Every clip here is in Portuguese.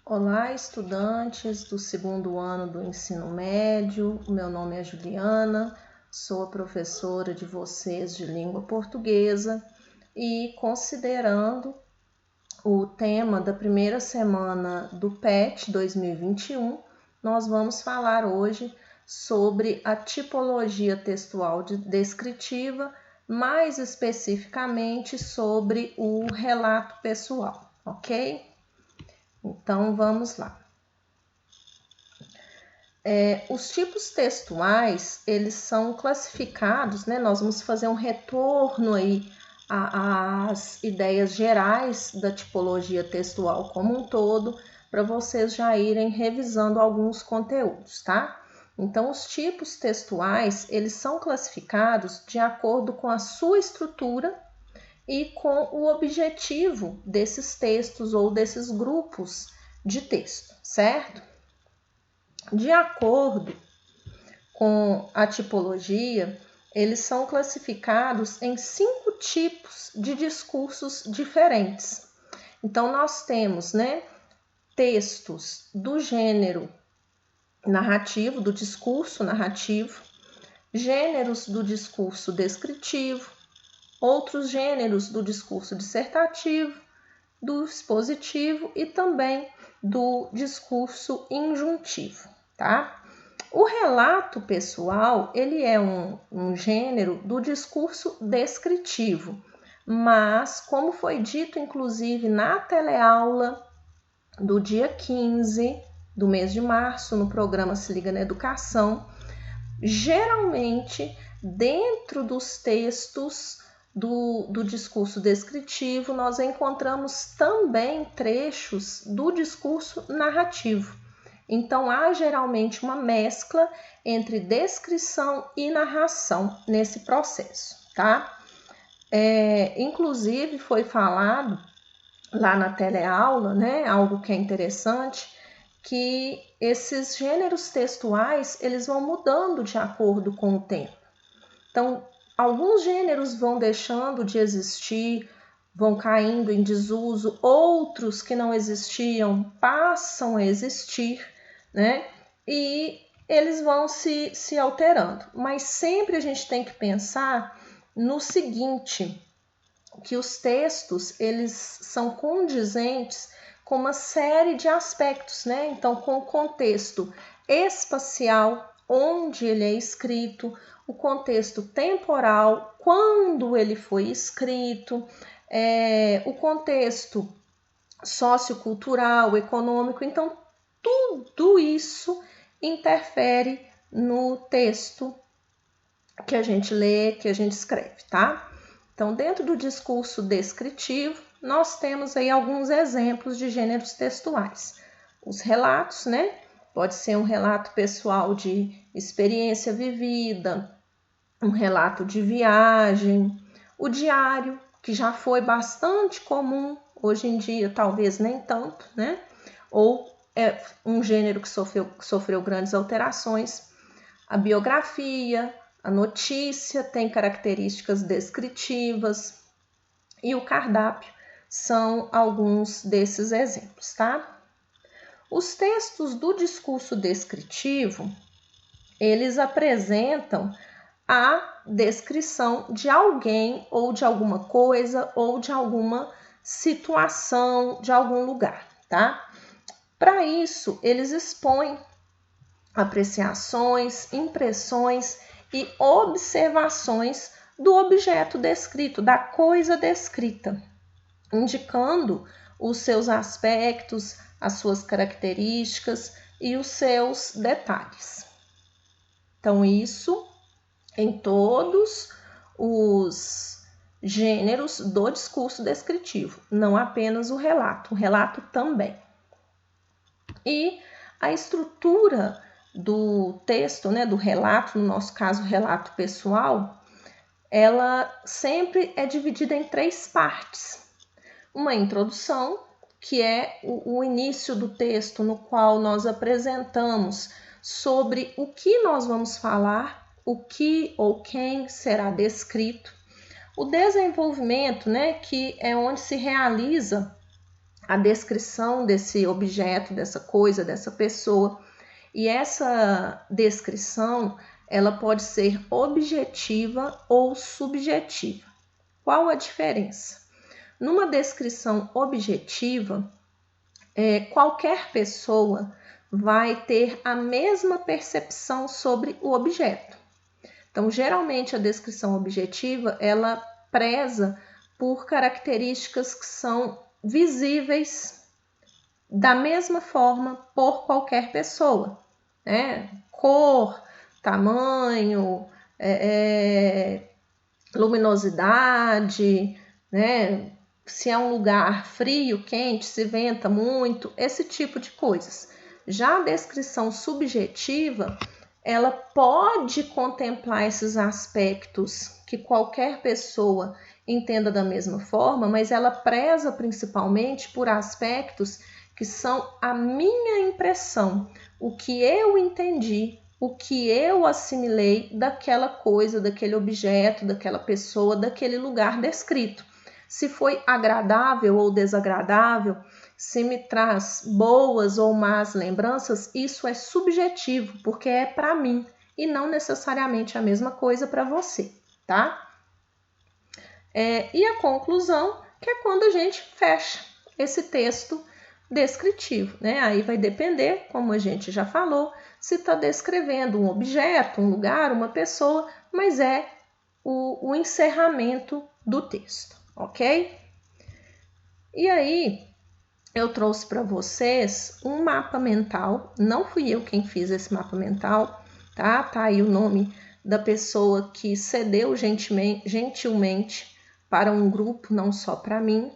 Olá, estudantes do segundo ano do ensino médio. O meu nome é Juliana, sou a professora de vocês de língua portuguesa e, considerando o tema da primeira semana do PET 2021, nós vamos falar hoje sobre a tipologia textual descritiva, mais especificamente sobre o relato pessoal, ok? Então, vamos lá. Os tipos textuais, eles são classificados, né? Nós vamos fazer um retorno aí às ideias gerais da tipologia textual como um todo, para vocês já irem revisando alguns conteúdos, tá? Então, os tipos textuais, eles são classificados de acordo com a sua estrutura e com o objetivo desses textos ou desses grupos de texto, certo? De acordo com a tipologia, eles são classificados em 5 tipos de discursos diferentes. Então, nós temos, textos do gênero narrativo, do discurso narrativo, gêneros do discurso descritivo, outros gêneros do discurso dissertativo, do expositivo e também do discurso injuntivo, tá? O relato pessoal, ele é um gênero do discurso descritivo, mas, como foi dito, inclusive, na teleaula do dia 15 do mês de março, no programa Se Liga na Educação, geralmente, dentro dos textos do discurso descritivo, nós encontramos também trechos do discurso narrativo. Então, há geralmente uma mescla entre descrição e narração nesse processo, tá? Inclusive, foi falado lá na teleaula, né, algo que é interessante, que esses gêneros textuais, eles vão mudando de acordo com o tempo. Então, alguns gêneros vão deixando de existir, vão caindo em desuso, outros que não existiam passam a existir, né? E eles vão se alterando. Mas sempre a gente tem que pensar no seguinte, que os textos, eles são condizentes com uma série de aspectos, né? Então, com o contexto espacial, onde ele é escrito, o contexto temporal, quando ele foi escrito, o contexto sociocultural, econômico. Então, tudo isso interfere no texto que a gente lê, que a gente escreve, tá? Então, dentro do discurso descritivo, nós temos aí alguns exemplos de gêneros textuais. Os relatos, né? Pode ser um relato pessoal de experiência vivida, um relato de viagem, o diário, que já foi bastante comum, hoje em dia talvez nem tanto, né? Ou é um gênero que sofreu grandes alterações. A biografia, a notícia tem características descritivas e o cardápio são alguns desses exemplos, tá? Os textos do discurso descritivo, eles apresentam a descrição de alguém ou de alguma coisa ou de alguma situação, de algum lugar, tá? Para isso, eles expõem apreciações, impressões e observações do objeto descrito, da coisa descrita, indicando os seus aspectos, as suas características e os seus detalhes. Então, isso em todos os gêneros do discurso descritivo, não apenas o relato também. E a estrutura do texto, né, do relato, no nosso caso, relato pessoal, ela sempre é dividida em 3 partes. Uma introdução, que é o início do texto, no qual nós apresentamos sobre o que nós vamos falar, o que ou quem será descrito. O desenvolvimento, né, que é onde se realiza a descrição desse objeto, dessa coisa, dessa pessoa. E essa descrição, ela pode ser objetiva ou subjetiva. Qual a diferença? Numa descrição objetiva, qualquer pessoa vai ter a mesma percepção sobre o objeto. Então, geralmente, a descrição objetiva, ela preza por características que são visíveis da mesma forma por qualquer pessoa, né? Cor, tamanho, luminosidade, né? Se é um lugar frio, quente, se venta muito, esse tipo de coisas. Já a descrição subjetiva, ela pode contemplar esses aspectos que qualquer pessoa entenda da mesma forma, mas ela preza principalmente por aspectos que são a minha impressão, o que eu entendi, o que eu assimilei daquela coisa, daquele objeto, daquela pessoa, daquele lugar descrito. Se foi agradável ou desagradável, se me traz boas ou más lembranças, isso é subjetivo, porque é para mim e não necessariamente a mesma coisa para você, tá? E a conclusão, que é quando a gente fecha esse texto descritivo, né? Aí vai depender, como a gente já falou, se está descrevendo um objeto, um lugar, uma pessoa, mas é o encerramento do texto, ok? E aí, eu trouxe para vocês um mapa mental, não fui eu quem fiz esse mapa mental, tá? Tá aí o nome da pessoa que cedeu gentilmente para um grupo, não só para mim,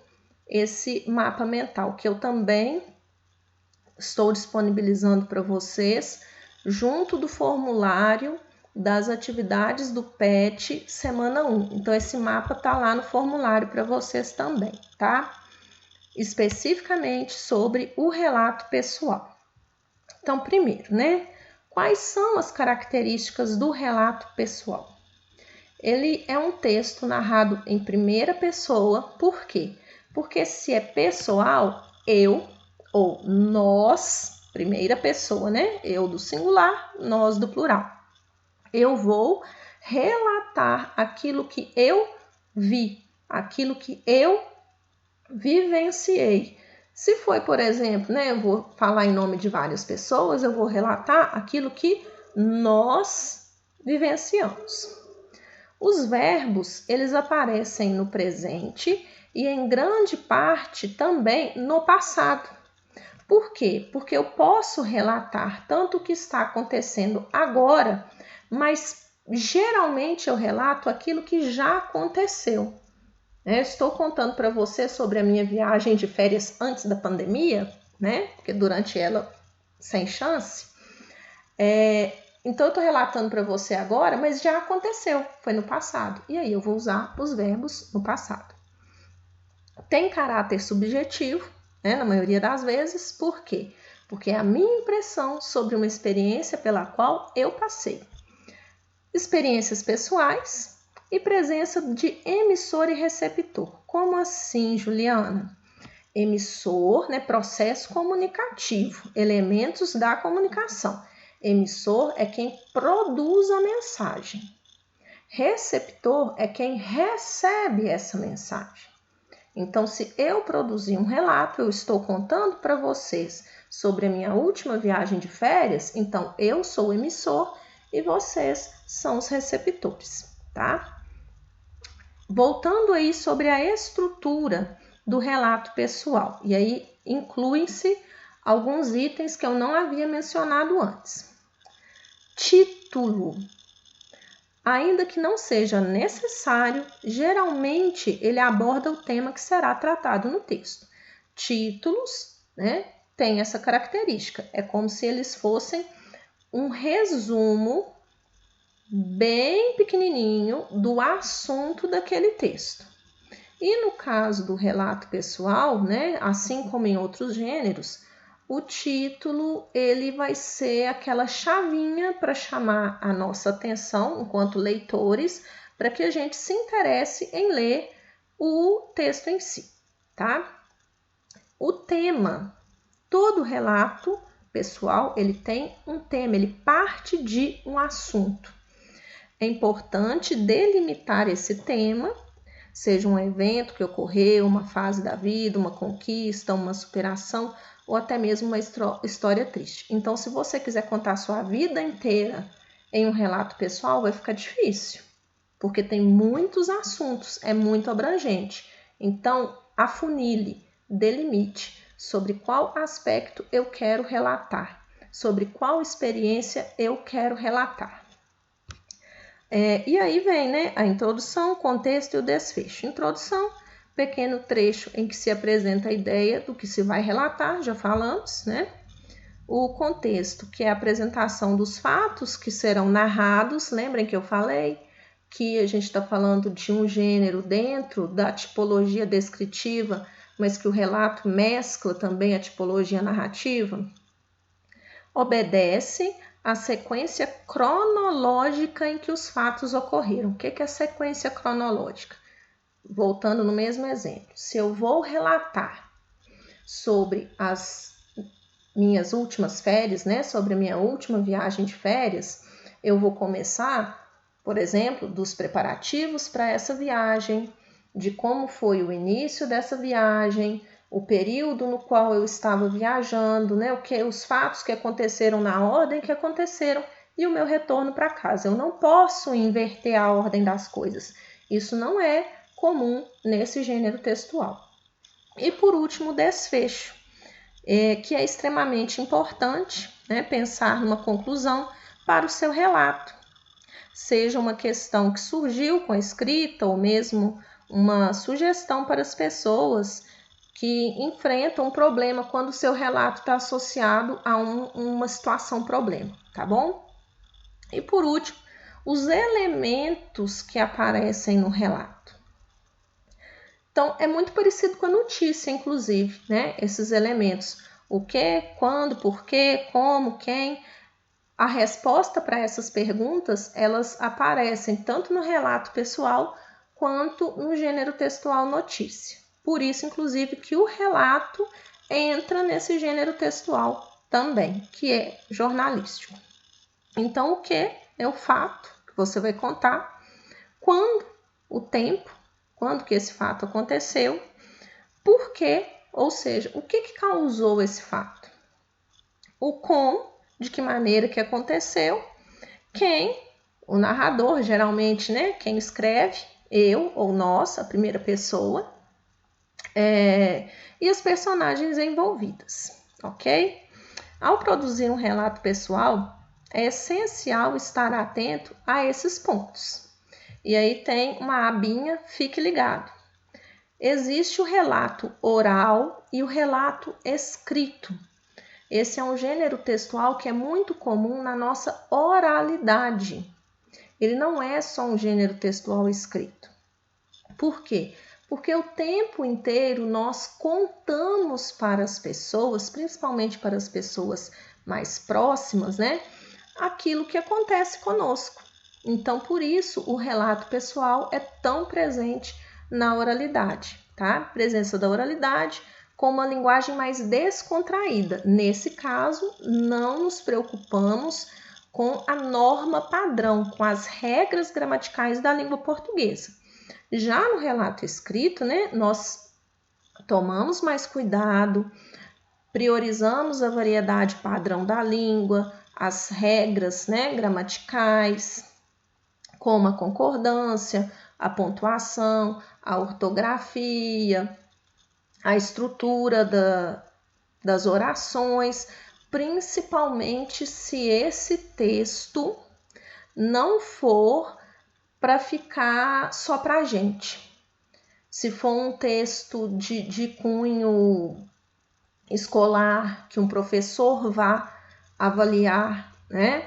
esse mapa mental, que eu também estou disponibilizando para vocês, junto do formulário das atividades do PET semana 1. Então, esse mapa tá lá no formulário para vocês também, tá? Especificamente sobre o relato pessoal. Então, primeiro, né? Quais são as características do relato pessoal? Ele é um texto narrado em primeira pessoa, por quê? Porque se é pessoal, eu ou nós, primeira pessoa, né? Eu do singular, nós do plural. Eu vou relatar aquilo que eu vi, aquilo que eu vivenciei. Se foi, por exemplo, né, eu vou falar em nome de várias pessoas, eu vou relatar aquilo que nós vivenciamos. Os verbos, eles aparecem no presente e em grande parte também no passado. Por quê? Porque eu posso relatar tanto o que está acontecendo agora, mas geralmente eu relato aquilo que já aconteceu. Estou contando para você sobre a minha viagem de férias antes da pandemia, né? Porque durante ela, sem chance. Então, eu estou relatando para você agora, mas já aconteceu, foi no passado. E aí eu vou usar os verbos no passado. Tem caráter subjetivo, né, na maioria das vezes. Por quê? Porque é a minha impressão sobre uma experiência pela qual eu passei. Experiências pessoais e presença de emissor e receptor. Como assim, Juliana? Emissor, né, processo comunicativo, elementos da comunicação. Emissor é quem produz a mensagem. Receptor é quem recebe essa mensagem. Então, se eu produzir um relato, eu estou contando para vocês sobre a minha última viagem de férias, então eu sou o emissor e vocês são os receptores, tá? Voltando aí sobre a estrutura do relato pessoal, e aí incluem-se alguns itens que eu não havia mencionado antes. Título. Ainda que não seja necessário, geralmente ele aborda o tema que será tratado no texto. Títulos, né, têm essa característica. É como se eles fossem um resumo bem pequenininho do assunto daquele texto. E no caso do relato pessoal, né, assim como em outros gêneros, o título ele vai ser aquela chavinha para chamar a nossa atenção enquanto leitores, para que a gente se interesse em ler o texto em si, tá? o tema. Todo relato pessoal, ele tem um tema, ele parte de um assunto. É importante delimitar esse tema, seja um evento que ocorreu, uma fase da vida, uma conquista, uma superação ou até mesmo uma história triste. Então, se você quiser contar a sua vida inteira em um relato pessoal, vai ficar difícil, porque tem muitos assuntos, é muito abrangente. Então, afunile, delimite sobre qual aspecto eu quero relatar, sobre qual experiência eu quero relatar. E aí vem, né, a introdução, o contexto e o desfecho. Introdução, pequeno trecho em que se apresenta a ideia do que se vai relatar, já falamos, né? O contexto, que é a apresentação dos fatos que serão narrados. Lembrem que eu falei que a gente está falando de um gênero dentro da tipologia descritiva, mas que o relato mescla também a tipologia narrativa. Obedece à sequência cronológica em que os fatos ocorreram. O que é a sequência cronológica? Voltando no mesmo exemplo, se eu vou relatar sobre as minhas últimas férias, né, sobre a minha última viagem de férias, eu vou começar, por exemplo, dos preparativos para essa viagem, de como foi o início dessa viagem, o período no qual eu estava viajando, né, os fatos que aconteceram na ordem que aconteceram e o meu retorno para casa. Eu não posso inverter a ordem das coisas. Isso não é comum nesse gênero textual. E por último, o desfecho, que é extremamente importante, né, pensar numa conclusão para o seu relato. Seja uma questão que surgiu com a escrita ou mesmo uma sugestão para as pessoas que enfrentam um problema quando o seu relato está associado a uma situação problema, tá bom? E por último, os elementos que aparecem no relato. Então, é muito parecido com a notícia, inclusive, né? Esses elementos. O que, quando, por quê, como, quem. A resposta para essas perguntas, elas aparecem tanto no relato pessoal quanto no gênero textual notícia. Por isso, inclusive, que o relato entra nesse gênero textual também, que é jornalístico. Então, o que é o fato que você vai contar, quando, o tempo, quando que esse fato aconteceu, por quê, ou seja, o que causou esse fato, o como, de que maneira que aconteceu, quem, o narrador, geralmente, né, quem escreve, eu ou nós, a primeira pessoa, e as personagens envolvidas, ok? Ao produzir um relato pessoal, é essencial estar atento a esses pontos. E aí tem uma abinha, fique ligado. Existe o relato oral e o relato escrito. Esse é um gênero textual que é muito comum na nossa oralidade. Ele não é só um gênero textual escrito. Por quê? Porque o tempo inteiro nós contamos para as pessoas, principalmente para as pessoas mais próximas, né, aquilo que acontece conosco. Então, por isso, o relato pessoal é tão presente na oralidade, tá? Presença da oralidade com uma linguagem mais descontraída. Nesse caso, não nos preocupamos com a norma padrão, com as regras gramaticais da língua portuguesa. Já no relato escrito, né, nós tomamos mais cuidado, priorizamos a variedade padrão da língua, as regras, né, gramaticais, como a concordância, a pontuação, a ortografia, a estrutura das orações, principalmente se esse texto não for para ficar só para a gente. Se for um texto de cunho escolar, que um professor vá avaliar, né?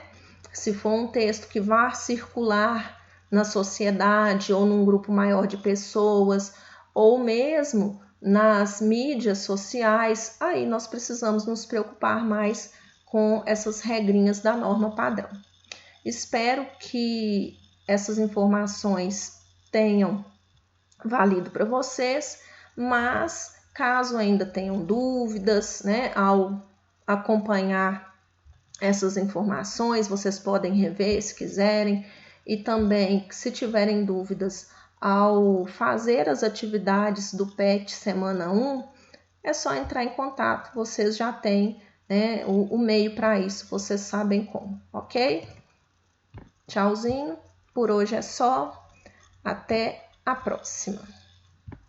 Se for um texto que vá circular na sociedade ou num grupo maior de pessoas, ou mesmo nas mídias sociais, aí nós precisamos nos preocupar mais com essas regrinhas da norma padrão. Espero que essas informações tenham valido para vocês, mas Caso ainda tenham dúvidas, né, ao acompanhar essas informações, vocês podem rever se quiserem, e também, se tiverem dúvidas ao fazer as atividades do PET semana 1, é só entrar em contato, vocês já têm, né, o meio para isso, vocês sabem como, ok? Tchauzinho, por hoje é só, até a próxima.